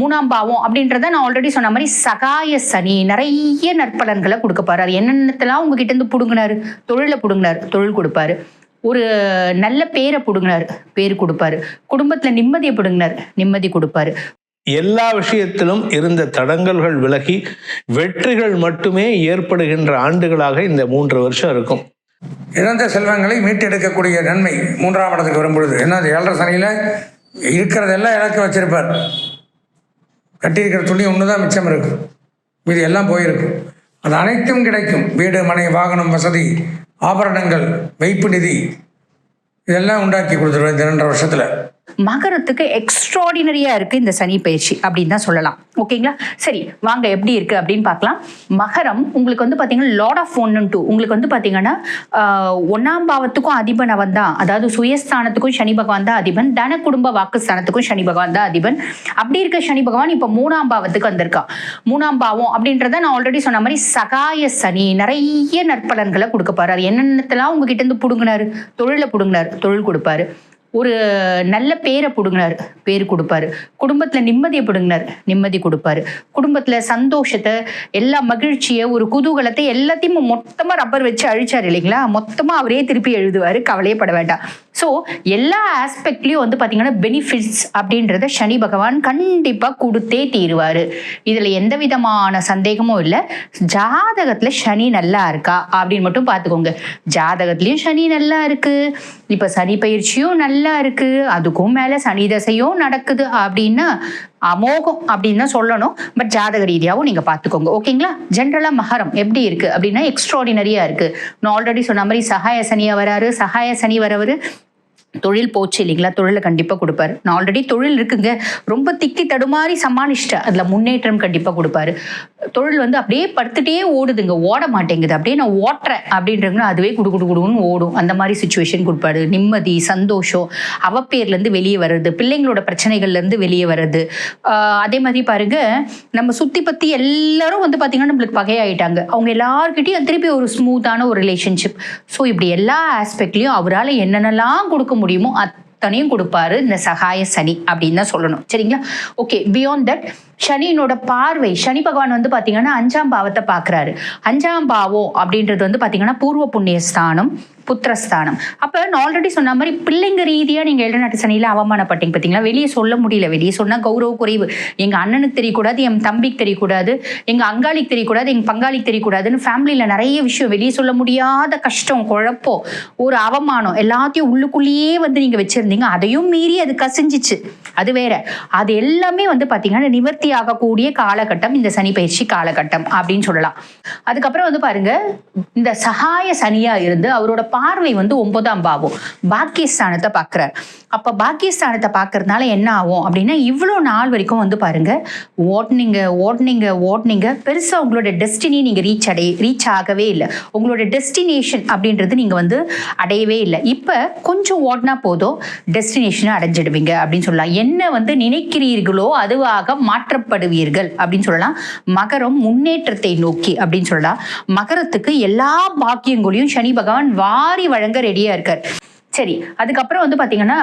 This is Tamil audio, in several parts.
3ஆம் பாவம் அப்படின்றத நான் ஆல்ரெடி சொன்ன மாதிரி சகாய சனி நிறைய நற்பலன்களை கொடுக்கப்பாரு. அது என்னென்னத்தெல்லாம் உங்ககிட்ட இருந்து புடுங்கினாரு, தொழில புடுங்கினாரு, தொழில் கொடுப்பாரு. ஒரு நல்ல பேரை புடுங்கினாரு, பேர் கொடுப்பாரு. குடும்பத்துல நிம்மதியை புடுங்கினார், நிம்மதி கொடுப்பாரு. எல்லா விஷயத்திலும் இருந்த தடங்கல்கள் விலகி வெற்றிகள் மட்டுமே ஏற்படுகின்ற ஆண்டுகளாக இந்த 3 வருஷம் இருக்கும். இழந்த செல்வங்களை மீட்டெடுக்கக்கூடிய நன்மை 3ஆம் இடத்துக்கு வரும்பொழுது என்ன, 7.5 சனியில் இருக்கிறதெல்லாம் இழக்க வச்சிருப்பார். கட்டியிருக்கிற துணி ஒன்று தான் மிச்சம் இருக்கும், மீது எல்லாம் போயிருக்கும். அது அனைத்தும் கிடைக்கும். வீடு, மனை, வாகனம், வசதி, ஆபரணங்கள், வைப்பு நிதி இதெல்லாம் உண்டாக்கி கொடுத்துருவேன் இந்த 2.5 வருஷத்துல. மகரத்துக்கு எக்ஸ்ட்ராடினரியா இருக்கு இந்த சனி பயிற்சி அப்படின்னு தான் சொல்லலாம். ஓகேங்களா? சரி, வாங்க எப்படி இருக்கு அப்படின்னு பார்க்கலாம். மகரம் உங்களுக்கு வந்து பாத்தீங்கன்னா லார்ட் ஆஃப் 1 and 2. உங்களுக்கு வந்து பாத்தீங்கன்னா 1ஆம் பாவத்துக்கும் அதிபன் அவன் தான். அதாவது சுயஸ்தானத்துக்கும் சனி பகவான் தான் அதிபன், தன குடும்ப வாக்குஸ்தானத்துக்கும் சனி பகவான் தான் அதிபன். அப்படி இருக்க சனி பகவான் இப்ப 3ஆம் பாவத்துக்கு வந்திருக்கான். 3ஆம் பாவம் அப்படின்றத நான் ஆல்ரெடி சொன்ன மாதிரி சகாய சனி நிறைய நற்பலன்களை கொடுக்கப்பாரு. அது என்னென்னத்தெல்லாம் உங்ககிட்ட இருந்து புடுங்கினாரு, தொழில புடுங்கினாரு, தொழில் கொடுப்பாரு. ஒரு நல்ல பேரை புடுங்கினார், பேர் கொடுப்பாரு. குடும்பத்துல நிம்மதியை புடுங்கினார், நிம்மதி கொடுப்பாரு. குடும்பத்துல சந்தோஷத்தை, எல்லா மகிழ்ச்சியை, ஒரு குதூகலத்தை எல்லாத்தையும் மொத்தமா ரப்பர் வச்சு அழிச்சாரு இல்லைங்களா? மொத்தமா அவரே திருப்பி எழுதுவாரு, கவலையே பட வேண்டாம். ஸோ எல்லா ஆஸ்பெக்ட்லயும் வந்து பாத்தீங்கன்னா பெனிஃபிட்ஸ் அப்படின்றத சனி பகவான் கண்டிப்பா கொடுத்தே தீருவாரு. இதுல எந்த விதமான சந்தேகமும் இல்லை. ஜாதகத்துல சனி நல்லா இருக்கா அப்படின்னு மட்டும் பாத்துக்கோங்க. ஜாதகத்திலயும் சனி நல்லா இருக்கு, இப்ப சனி பயிற்சியும் நல்லா இருக்கு, அதுக்கும் மேல சனி தசையும் நடக்குது அப்படின்னா அமோகம் அப்படின்னு தான் சொல்லணும். பட் ஜாதக ரீதியாகவும் நீங்க பாத்துக்கோங்க. ஓகேங்களா? ஜென்ரலா மகரம் எப்படி இருக்கு அப்படின்னா எக்ஸ்ட்ராடினரியா இருக்கு. நான் ஆல்ரெடி சொன்ன மாதிரி சகாய சனியா வராரு. சகாய சனி வரவரு தொழில் போச்சு இல்லைங்களா? தொழிலை கண்டிப்பா கொடுப்பாரு. நான் ஆல்ரெடி தொழில் இருக்குங்க, ரொம்ப திக்கி தடுமாறி சமாளிச்சிட்ட, அதுல முன்னேற்றம் கண்டிப்பா கொடுப்பாரு. தொழில் வந்து அப்படியே படுத்துட்டே ஓடுதுங்க, ஓட மாட்டேங்குது, அப்படியே நான் ஓட்டுறேன் அப்படின்றவங்க அதுவே குடுன்னு ஓடும். அந்த மாதிரி சுச்சுவேஷன் கொடுப்பாரு. நிம்மதி, சந்தோஷம், அவப்பேர்ல இருந்து வெளியே வர்றது, பிள்ளைங்களோட பிரச்சனைகள்ல இருந்து வெளியே வர்றது. அதே மாதிரி பாருங்க, நம்ம சுத்தி பத்தி எல்லாரும் வந்து பாத்தீங்கன்னா நம்மளுக்கு பகையாயிட்டாங்க, அவங்க எல்லார்கிட்டையும் திருப்பி ஒரு ஸ்மூத்தான ஒரு ரிலேஷன்ஷிப். ஸோ இப்படி எல்லா ஆஸ்பெக்ட்லயும் அவரால் என்னென்னலாம் கொடுக்க முடியுமோ அத்தனையும் கொடுப்பாரு இந்த சகாய சனி அப்படின்னு தான் சொல்லணும். சரிங்களா? ஓகே. பியாண்ட் தட், சனியினோட பார்வை, சனி பகவான் வந்து பாத்தீங்கன்னா 5ஆம் பாவத்தை பாக்குறாரு. 5ஆம் பாவம் அப்படின்றது வந்து பாத்தீங்கன்னா பூர்வ புண்ணிய ஸ்தானம், புத்திரஸ்தானம். அப்ப நான் ஆல்ரெடி சொன்ன மாதிரி பிள்ளைங்க ரீதியா நீங்க 7 நாட்டு சனியில அவமானப்பட்டீங்க பாத்தீங்களா? வெளியே சொல்ல முடியல, வெளியே சொன்னா கௌரவ குறைவு, எங்க அண்ணனுக்கு தெரியக்கூடாது, என் தம்பிக்கு தெரியக்கூடாது, எங்க அங்காளிக்கு தெரியக்கூடாது, எங்க பங்காளிக்கு தெரியக்கூடாதுன்னு ஃபேமிலியில நிறைய விஷயம் வெளியே சொல்ல முடியாத கஷ்டம், குழப்பம், ஒரு அவமானம் எல்லாத்தையும் உள்ளுக்குள்ளேயே வந்து நீங்க வச்சிருந்தீங்க. அதையும் மீறி அது கசிஞ்சிச்சு, அது வேற. அது எல்லாமே வந்து பாத்தீங்கன்னா நிவர்த்தி ஆகக்கூடிய காலகட்டம் இந்த சனி பயிற்சி காலகட்டம் அப்படின்னு சொல்லலாம். அதுக்கப்புறம் வந்து பாருங்க, இந்த சகாய சனியா இருந்து அவரோட பார்வை வந்து 9ஆம் பாவம் பாக்கியஸ்தானத்தை பாக்குறாரு. அப்ப பாக்கியஸ்தானத்தை பாக்குறதுனால என்ன ஆகும் அப்படின்னா, இவ்வளவு நாள் வரைக்கும் வந்து பாருங்க ஓட்டுனீங்க பெருசா உங்களோட டெஸ்டினி நீங்க ரீச் ஆகவே இல்லை. உங்களோட டெஸ்டினேஷன் அப்படின்றது நீங்க வந்து அடையவே இல்லை. இப்ப கொஞ்சம் ஓட்டினா போதும் டெஸ்டினேஷனை அடைஞ்சிடுவீங்க அப்படின்னு சொல்லலாம். என்ன வந்து நினைக்கிறீர்களோ அதுவாக மாற்றப்படுவீர்கள் அப்படின்னு சொல்லலாம். மகரம் முன்னேற்றத்தை நோக்கி அப்படின்னு சொல்லலாம். மகரத்துக்கு எல்லா பாக்கியங்களையும் சனி பகவான் வாரி வழங்க ரெடியா இருக்கார். சரி, அதுக்கப்புறம் வந்து பாத்தீங்கன்னா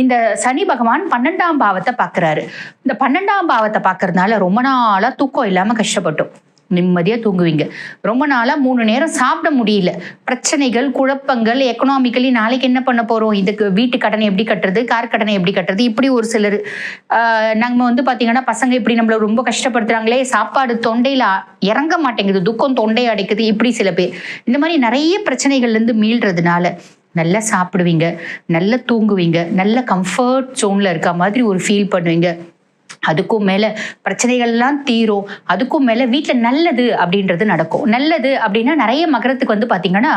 இந்த சனி பகவான் 12ஆம் பாவத்தை பாக்குறாரு. இந்த 12ஆம் பாவத்தை பாக்குறதுனால ரொம்ப நாளா தூக்கம் இல்லாம கஷ்டப்பட்டோம். நிம்மதியா தூங்குவீங்க. ரொம்ப நாளா 3 நேரம் சாப்பிட முடியல, பிரச்சனைகள், குழப்பங்கள், எக்கனாமிக்கலி நாளைக்கு என்ன பண்ண போறோம், இதுக்கு வீட்டு கடனை எப்படி கட்டுறது, கார் கடனை எப்படி கட்டுறது, இப்படி ஒரு சிலர். நம்ம வந்து பாத்தீங்கன்னா பசங்க இப்படி நம்மள ரொம்ப கஷ்டப்படுத்துறாங்களே, சாப்பாடு தொண்டையில இறங்க மாட்டேங்குது, துக்கம் தொண்டையை அடைக்குது, இப்படி சில பேர். இந்த மாதிரி நிறைய பிரச்சனைகள்ல இருந்து மீள்றதுனால நல்லா சாப்பிடுவீங்க, நல்லா தூங்குவீங்க, நல்ல கம்ஃபர்ட் ஜோன்ல இருக்க மாதிரி ஒரு ஃபீல் பண்ணுவீங்க. அதுக்கும் மேல பிரச்சனைகள்லாம் தீரும். அதுக்கும் மேல வீட்டுல நல்லது அப்படின்றது நடக்கும். நல்லது அப்படின்னா நிறைய மகரத்துக்கு வந்து பாத்தீங்கன்னா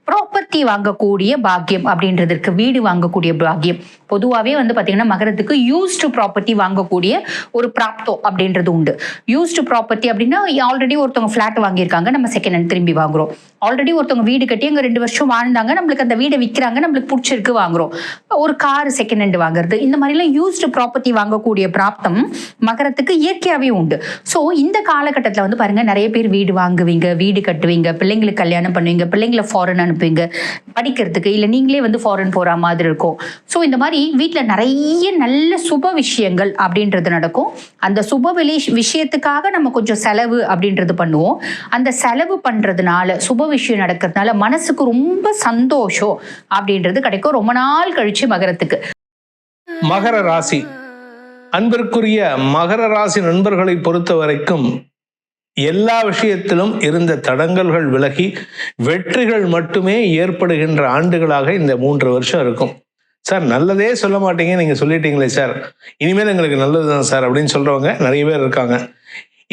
ப்ராப்பர்ட்டி வாங்கக்கூடிய பாக்கியம் அப்படின்றது இருக்கு, வீடு வாங்கக்கூடிய பாக்கியம். பொதுவாகவே வந்து பாத்தீங்கன்னா மகரத்துக்கு யூஸ்டு ப்ராப்பர்ட்டி வாங்கக்கூடிய ஒரு பிராப்தம் அப்படின்றது உண்டு. யூஸ்டு ப்ராப்பர்ட்டி அப்படின்னா ஆல்ரெடி ஒருத்தவங்க ஃபிளாட் வாங்கியிருக்காங்க, நம்ம செகண்ட் ஹேண்ட் திரும்பி வாங்குறோம். ஆல்ரெடி ஒருத்தவங்க வீடு கட்டி அங்க 2 வருஷம் வாழ்ந்தாங்க, நம்மளுக்கு அந்த வீடை விற்கிறாங்க, நம்மளுக்கு பிடிச்சிருக்கு வாங்குறோம். ஒரு கார் செகண்ட் ஹேண்ட் வாங்குறது, இந்த மாதிரி எல்லாம் யூஸ்டு ப்ராப்பர்ட்டி வாங்கக்கூடிய பிராப்தம் மகரத்துக்கு இயற்கையாகவே உண்டு. ஸோ இந்த காலகட்டத்தில் வந்து பாருங்க, நிறைய பேர் வீடு வாங்குவீங்க, வீடு கட்டுவீங்க, பிள்ளைங்களுக்கு கல்யாணம் பண்ணுவீங்க, பிள்ளைங்களை ஃபாரின் அனுப்புவீங்க படிக்கிறதுக்கு, இல்லை நீங்களே வந்து ஃபாரின் போகிற மாதிரி இருக்கும். ஸோ இந்த மாதிரி வீட்டில் நிறைய நல்ல சுப விஷயங்கள் அப்படின்றது நடக்கும். அந்த சுப விஷயத்துக்காக நம்ம கொஞ்சம் செலவு அப்படின்றது பண்ணுவோம். அந்த செலவு பண்ணுறதுனால, சுப விஷயம் நடக்கிறதுனால மனசுக்கு ரொம்ப சந்தோஷம் அப்படின்றது கிடைக்கும் ரொம்ப நாள் கழிச்சு மகரத்துக்கு. மகர ராசி அன்பிற்குரிய மகர ராசி நண்பர்களை பொறுத்த வரைக்கும் எல்லா விஷயத்திலும் இருந்த தடங்கல்கள் விலகி வெற்றிகள் மட்டுமே ஏற்படுகின்ற ஆண்டுகளாக இந்த 3 வருஷம் இருக்கும். சார் நல்லதே சொல்ல மாட்டீங்க, நீங்க சொல்லிட்டீங்களே சார், இனிமேல் எங்களுக்கு நல்லதுதான் சார் அப்படின்னு சொல்றவங்க நிறைய பேர் இருக்காங்க.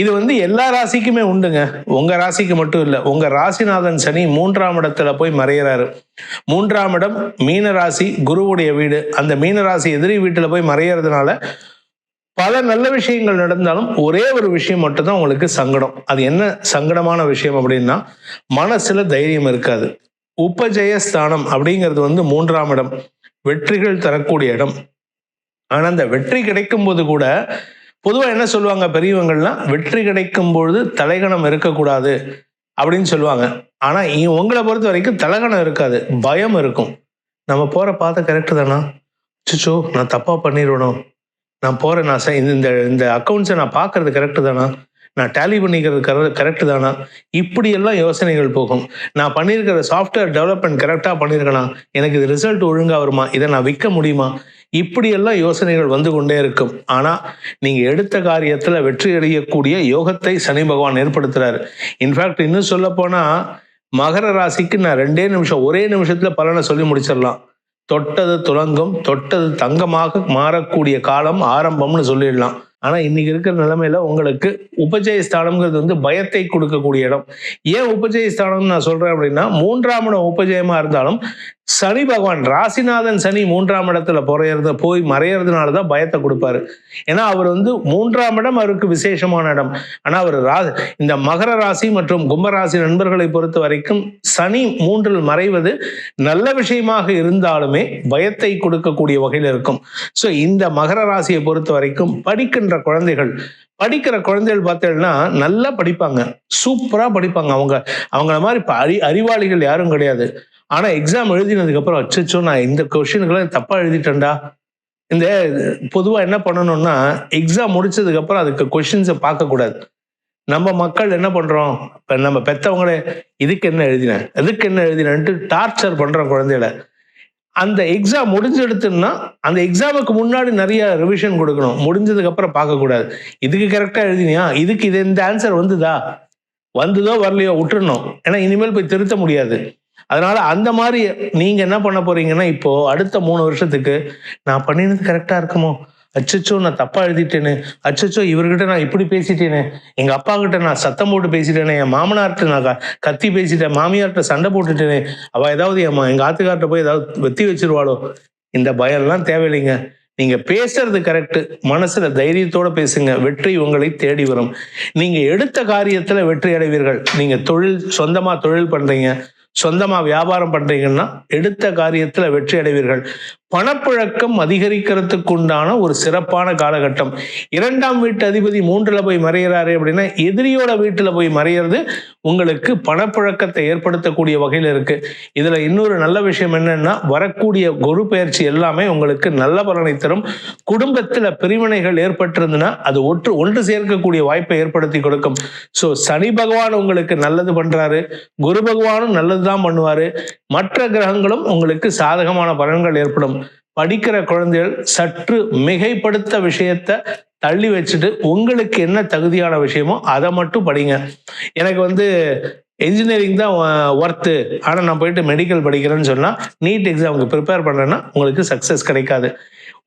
இது வந்து எல்லா ராசிக்குமே உண்டுங்க, உங்க ராசிக்கு மட்டும் இல்லை. உங்க ராசிநாதன் சனி 3ஆம் இடத்துல போய் மறையிறாரு. 3ஆம் இடம் மீன ராசி, குருவுடைய வீடு. அந்த மீன ராசி எதிரி வீட்டுல போய் மறையறதுனால பல நல்ல விஷயங்கள் நடந்தாலும் ஒரே ஒரு விஷயம் மட்டும்தான் உங்களுக்கு சங்கடம். அது என்ன சங்கடமான விஷயம் அப்படின்னா, மனசுல தைரியம் இருக்காது. உபஜயஸ்தானம் அப்படிங்கிறது வந்து 3ஆம் இடம், வெற்றிகள் தரக்கூடிய இடம். ஆனா அந்த வெற்றி கிடைக்கும் போது கூட பொதுவா என்ன சொல்லுவாங்க பெரியவங்கள்லாம், வெற்றி கிடைக்கும் பொழுது தலைகணம் இருக்கக்கூடாது அப்படின்னு சொல்லுவாங்க. ஆனா உங்களை பொறுத்த வரைக்கும் தலைகணம் இருக்காது, பயம் இருக்கும். நம்ம போற பாதை கரெக்டு தானா, சுச்சோ நான் தப்பா பண்ணிடணும், நான் போறேன், நான் இந்த அக்கௌண்ட்ஸை நான் பார்க்கறது கரெக்டு தானா, நான் டேலி பண்ணிக்கிறது கரெக்டு தானா, இப்படியெல்லாம் யோசனைகள் போகும். நான் பண்ணியிருக்கிற சாஃப்ட்வேர் டெவலப்மெண்ட் கரெக்டாக பண்ணியிருக்கேனா, எனக்கு இது ரிசல்ட் ஒழுங்காக வருமா, இதை நான் விற்க முடியுமா, இப்படியெல்லாம் யோசனைகள் வந்து கொண்டே இருக்கும். ஆனால் நீங்கள் எடுத்த காரியத்தில் வெற்றி அடையக்கூடிய யோகத்தை சனி பகவான் ஏற்படுத்துறாரு. இன்ஃபேக்ட் இன்னும் சொல்ல போனால் மகர ராசிக்கு நான் 2 நிமிஷம், ஒரே நிமிஷத்தில் பலனை சொல்லி முடிச்சிடலாம். தொட்டது துலங்கும், தொட்டது தங்கமாக மாறக்கூடிய காலம் ஆரம்பம்னு சொல்லிடலாம். ஆனா இன்னைக்கு இருக்கிற நிலைமையில உங்களுக்கு உபஜயஸ்தானம்ங்கிறது வந்து பயத்தை கொடுக்கக்கூடிய இடம். ஏன் உபஜயஸ்தானம் நான் சொல்றேன் அப்படின்னா, 3ஆம் இடம் உபஜயமா இருந்தாலும் சனி பகவான் ராசிநாதன் சனி 3ஆம் இடத்துல போய் மறையறதுனாலதான் பயத்தை கொடுப்பாரு. ஏன்னா அவர் வந்து 3ஆம் இடம் அவருக்கு விசேஷமான இடம். ஆனா அவர் இந்த மகர ராசி மற்றும் கும்பராசி நண்பர்களை பொறுத்த வரைக்கும் சனி 3இல் மறைவது நல்ல விஷயமாக இருந்தாலுமே பயத்தை கொடுக்கக்கூடிய வகையில் இருக்கும். ஸோ இந்த மகர ராசியை பொறுத்த வரைக்கும் படிக்கின்ற படிக்கிற குழந்தைகள் பார்த்தீங்கன்னா நல்லா படிப்பாங்க, சூப்பரா படிப்பாங்க. அவங்கள மாதிரி அறிவாளிகள் யாரும் கிடையாது. ஆனா எக்ஸாம் எழுதினதுக்கு அப்புறம் அச்சோ நான் இந்த கொஸ்டினுக்கெல்லாம் தப்பா எழுதிட்டேன்டா. இந்த பொதுவா என்ன பண்ணணும்னா, எக்ஸாம் முடிச்சதுக்கு அப்புறம் அதுக்கு கொஸ்டின்ஸை பார்க்க கூடாது. நம்ம மக்கள் என்ன பண்றோம், இப்ப நம்ம பெத்தவங்களே இதுக்கு என்ன எழுதினேன் அதுக்கு என்ன எழுதினேன்ட்டு டார்ச்சர் பண்றோம் குழந்தைகளை. அந்த எக்ஸாம் முடிஞ்செடுத்துன்னா அந்த எக்ஸாமுக்கு முன்னாடி நிறைய ரிவிஷன் கொடுக்கணும், முடிஞ்சதுக்கு அப்புறம் பார்க்கக்கூடாது. இதுக்கு கரெக்டா எழுதினியா, இதுக்கு இது இந்த ஆன்சர் வந்ததோ வரலையோ விட்டுறணும். ஏன்னா இனிமேல் போய் திருத்த முடியாது. அதனால அந்த மாதிரி நீங்க என்ன பண்ண போறீங்கன்னா, இப்போ அடுத்த 3 வருஷத்துக்கு நான் பண்ணினது கரெக்டா இருக்குமோ, அச்சச்சோ நான் தப்பா எழுதிட்டேனே, அச்சச்சோ இவர்கிட்ட நான் இப்படி பேசிட்டேனே, எங்க அப்பா கிட்ட நான் சத்தம் போட்டு பேசிட்டேனே, என் மாமனார்கிட்ட நான் கத்தி பேசிட்டேன், மாமியார்கிட்ட சண்டை போட்டுட்டேனே, அவ ஏதாவது எங்க ஆத்துக்கார்ட்ட போய் ஏதாவது வெத்தி வச்சிருவாளோ, இந்த பயம்லாம் தேவையில்லைங்க. நீங்க பேசுறது கரெக்ட், மனசுல தைரியத்தோட பேசுங்க, வெற்றி உங்களை தேடி வரும். நீங்க எடுத்த காரியத்துல வெற்றி அடைவீர்கள். நீங்க சொந்தமா தொழில் பண்றீங்க, சொந்தமா வியாபாரம் பண்றீங்கன்னா எடுத்த காரியத்துல வெற்றி அடைவீர்கள். பணப்புழக்கம் அதிகரிக்கிறதுக்கு உண்டான ஒரு சிறப்பான காலகட்டம். 2ஆம் வீட்டு அதிபதி 3ல போய் மறையிறாரு அப்படின்னா, எதிரியோட வீட்டுல போய் மறையிறது உங்களுக்கு பணப்புழக்கத்தை ஏற்படுத்தக்கூடிய வகையில் இருக்கு. இதுல இன்னொரு நல்ல விஷயம் என்னன்னா, வரக்கூடிய குரு பெயர்ச்சி எல்லாமே உங்களுக்கு நல்ல பலனை தரும். குடும்பத்துல பிரிவினைகள் ஏற்பட்டிருந்ததுன்னா அது ஒன்று சேர்க்கக்கூடிய வாய்ப்பை ஏற்படுத்தி கொடுக்கும். ஸோ சனி பகவான் உங்களுக்கு நல்லது பண்றாரு, குரு பகவானும் நல்லதுதான் பண்ணுவாரு, மற்ற கிரகங்களும் உங்களுக்கு சாதகமான பலன்கள் ஏற்படும். படிக்கிற குழந்தைகள் சற்று மிகைப்படுத்த விஷயத்தை தள்ளி வச்சுட்டு உங்களுக்கு என்ன தகுதியான விஷயமோ அதை மட்டும் படிங்க. எனக்கு என்ஜினியரிங் தான் ஒர்த்து, ஆனால் நான் போயிட்டு மெடிக்கல் படிக்கிறேன்னு சொன்னால், நீட் எக்ஸாமுக்கு ப்ரிப்பேர் பண்ணுறேன்னா உங்களுக்கு சக்ஸஸ் கிடைக்காது.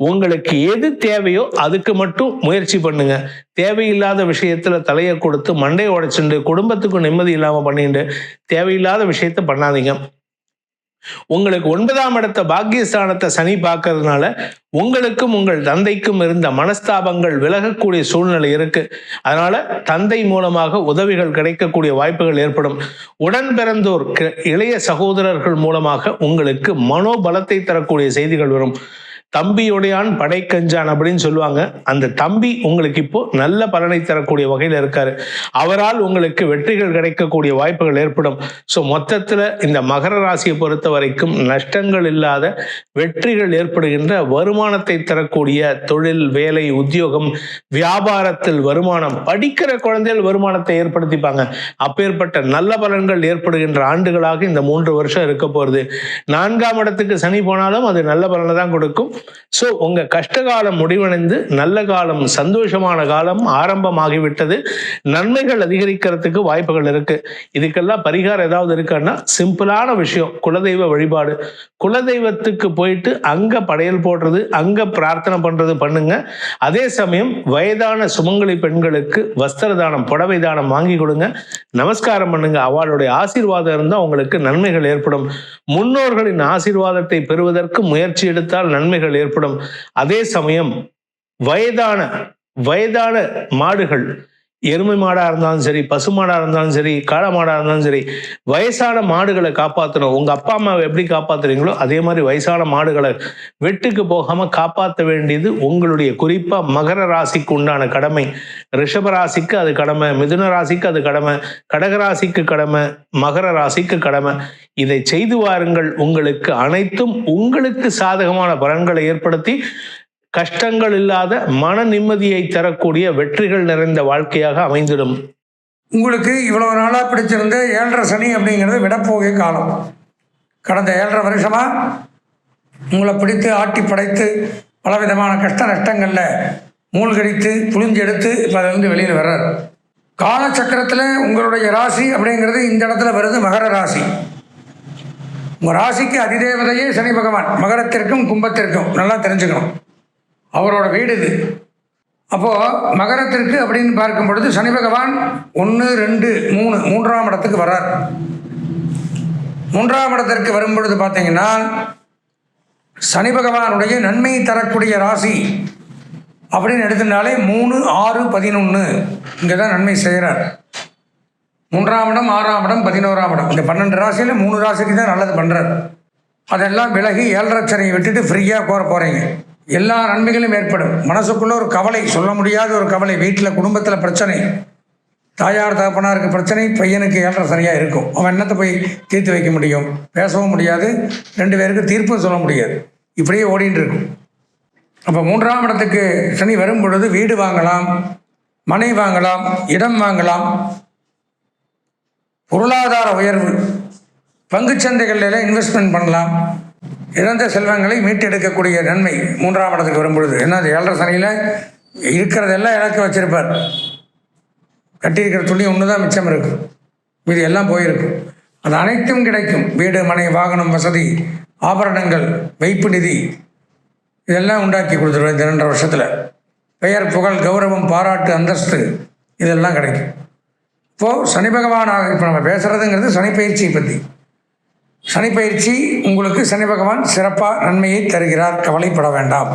உங்களுக்கு எது தேவையோ அதுக்கு மட்டும் முயற்சி பண்ணுங்க. தேவையில்லாத விஷயத்துல தலையை கொடுத்து மண்டையை உடைச்சுண்டு குடும்பத்துக்கும் நிம்மதி இல்லாம பண்ணிட்டு தேவையில்லாத விஷயத்த பண்ணாதீங்க. உங்களுக்கு 9ஆம் இடத்தை பாக்கியஸ்தானத்தை சனி பார்க்கறதுனால உங்களுக்கும் உங்கள் தந்தைக்கும் இருந்த மனஸ்தாபங்கள் விலகக்கூடிய சூழ்நிலை இருக்கு. அதனால தந்தை மூலமாக உதவிகள் கிடைக்கக்கூடிய வாய்ப்புகள் ஏற்படும். உடன் பிறந்தோர் இளைய சகோதரர்கள் மூலமாக உங்களுக்கு மனோபலத்தை தரக்கூடிய செய்திகள் வரும். தம்பியுடையான் படை கஞ்சான் அப்படின்னு சொல்லுவாங்க. அந்த தம்பி உங்களுக்கு இப்போ நல்ல பலனை தரக்கூடிய வகையில் இருக்காரு. அவரால் உங்களுக்கு வெற்றிகள் கிடைக்கக்கூடிய வாய்ப்புகள் ஏற்படும். ஸோ மொத்தத்தில் இந்த மகர ராசியை பொறுத்த வரைக்கும் நஷ்டங்கள் இல்லாத வெற்றிகள் ஏற்படுகின்ற வருமானத்தை தரக்கூடிய தொழில், வேலை, உத்தியோகம், வியாபாரத்தில் வருமானம், படிக்கிற குழந்தைகள் வருமானத்தை ஏற்படுத்திப்பாங்க. அப்பேற்பட்ட நல்ல பலன்கள் ஏற்படுகின்ற ஆண்டுகளாக இந்த 3 வருஷம் இருக்க போகிறது. 4ஆம் இடத்துக்கு சனி போனாலும் அது நல்ல பலனை தான் கொடுக்கும். ஸோ உங்க கஷ்டகாலம் முடிவடைந்து நல்ல காலம், சந்தோஷமான காலம் ஆரம்பமாகிவிட்டது. நன்மைகள் அதிகரிக்கிறதுக்கு வாய்ப்புகள் இருக்கு. இதுக்கெல்லாம் பரிகாரம் ஏதாவது இருக்குன்னா சிம்பிளான விஷயம், குலதெய்வ வழிபாடு. குலதெய்வத்துக்கு போயிட்டு அங்க படையல் போடுறது, அங்க பிரார்த்தனை பண்றது பண்ணுங்க. அதே சமயம் வயதான சுமங்கலி பெண்களுக்கு வஸ்திர தானம், புடவை தானம் வாங்கி கொடுங்க, நமஸ்காரம் பண்ணுங்க. அவளுடைய ஆசீர்வாதம் இருந்தால் உங்களுக்கு நன்மைகள் ஏற்படும். முன்னோர்களின் ஆசீர்வாதத்தை பெறுவதற்கு முயற்சி எடுத்தால் நன்மைகள் ஏற்படும். அதே சமயம் வயதான மாடுகள், எருமை மாடா இருந்தாலும் சரி, பசு மாடா இருந்தாலும் சரி, காளை மாடா இருந்தாலும் சரி, வயசான மாடுகளை காப்பாற்றணும். உங்க அப்பா அம்மாவை எப்படி காப்பாத்துறீங்களோ அதே மாதிரி வயசான மாடுகளை வெட்டுக்கு போகாம காப்பாற்ற வேண்டியது உங்களுடைய குறிப்பா மகர ராசிக்கு உண்டான கடமை. ரிஷப ராசிக்கு அது கடமை, மிதுன ராசிக்கு அது கடமை, கடகராசிக்கு கடமை, மகர ராசிக்கு கடமை. இதை செய்து வாருங்கள். உங்களுக்கு அனைத்தும் உங்களுக்கு சாதகமான பலன்களை ஏற்படுத்தி கஷ்டங்கள் இல்லாத மன நிம்மதியை தரக்கூடிய வெற்றிகள் நிறைந்த வாழ்க்கையாக அமைந்திடும். உங்களுக்கு இவ்வளவு நாளாக பிடிச்சிருந்த 7.5 சனி அப்படிங்கிறது விடப்போகிய காலம். கடந்த 7.5 வருஷமாக உங்களை பிடித்து ஆட்டி படைத்து பலவிதமான கஷ்ட நஷ்டங்களில் மூழ்கடித்து புழிஞ்செடுத்து இப்போ அதிலிருந்து வெளியில் வர்றார். காலச்சக்கரத்தில் உங்களுடைய ராசி அப்படிங்கிறது இந்த இடத்துல வருது, மகர ராசி. உங்கள் ராசிக்கு அதிதேவதையே சனி பகவான், மகரத்திற்கும் கும்பத்திற்கும் நல்லா தெரிஞ்சுக்கணும். அவரோட வீடு இது. அப்போது மகரத்திற்கு அப்படின்னு பார்க்கும் பொழுது சனி பகவான் 1, 2, 3 3ஆம் இடத்துக்கு வர்றார். 3ஆம் இடத்திற்கு வரும்பொழுது பார்த்தீங்கன்னா சனி பகவானுடைய நன்மை தரக்கூடிய ராசி அப்படின்னு எடுத்துனாலே 3, 6, 11 இங்கே தான் நன்மை செய்கிறார். 3ஆம் இடம், 6ஆம் இடம், 11ஆம் இடம், இந்த 12 ராசியில் 3 ராசிக்கு தான் நல்லது பண்ணுறார். அதெல்லாம் விலகி 7.5 சனியை விட்டுட்டு ஃப்ரீயாக போகிறீங்க. எல்லா நன்மைகளும் ஏற்படும். மனசுக்குள்ளே ஒரு கவலை, சொல்ல முடியாத ஒரு கவலை, வீட்டில் குடும்பத்தில் பிரச்சனை, தாயார் தகப்பனாருக்கு பிரச்சனை, பையனுக்கு 7.5 சனியாக இருக்கும். அவன் என்னத்தை போய் தீர்த்து வைக்க முடியும்? பேசவும் முடியாது, 2 பேருக்கு தீர்ப்பும் சொல்ல முடியாது. இப்படியே ஓடின்னு இருக்கும். அப்போ 3ஆம் இடத்துக்கு சனி வரும் பொழுது வீடு வாங்கலாம், மனை வாங்கலாம், இடம் வாங்கலாம், பொருளாதார உயர்வு, பங்குச்சந்தைகளில் இன்வெஸ்ட்மெண்ட் பண்ணலாம், இழந்த செல்வங்களை மீட்டெடுக்கக்கூடிய நன்மை 3ஆம் இடத்துக்கு வரும்பொழுது. ஏன்னா அது 7.5 சனியில் இருக்கிறதெல்லாம் இழக்க வச்சிருப்பார். கட்டியிருக்கிற துணி ஒன்று தான் மிச்சம் இருக்கும், இது எல்லாம் போயிருக்கும். அது அனைத்தும் கிடைக்கும். வீடு, மனை, வாகனம், வசதி, ஆபரணங்கள், வைப்பு நிதி இதெல்லாம் உண்டாக்கி கொடுத்துருவேன் இந்த 2.5 வருஷத்தில். பெயர், புகழ், கௌரவம், பாராட்டு, அந்தஸ்து இதெல்லாம் கிடைக்கும். இப்போது சனி பகவானாக இப்போ நம்ம பேசுகிறதுங்கிறது சனி பயிற்சியை பற்றி. சனி பயிற்சி உங்களுக்கு சனி பகவான் சிறப்பாக நன்மையை தருகிறார், கவலைப்பட வேண்டாம்.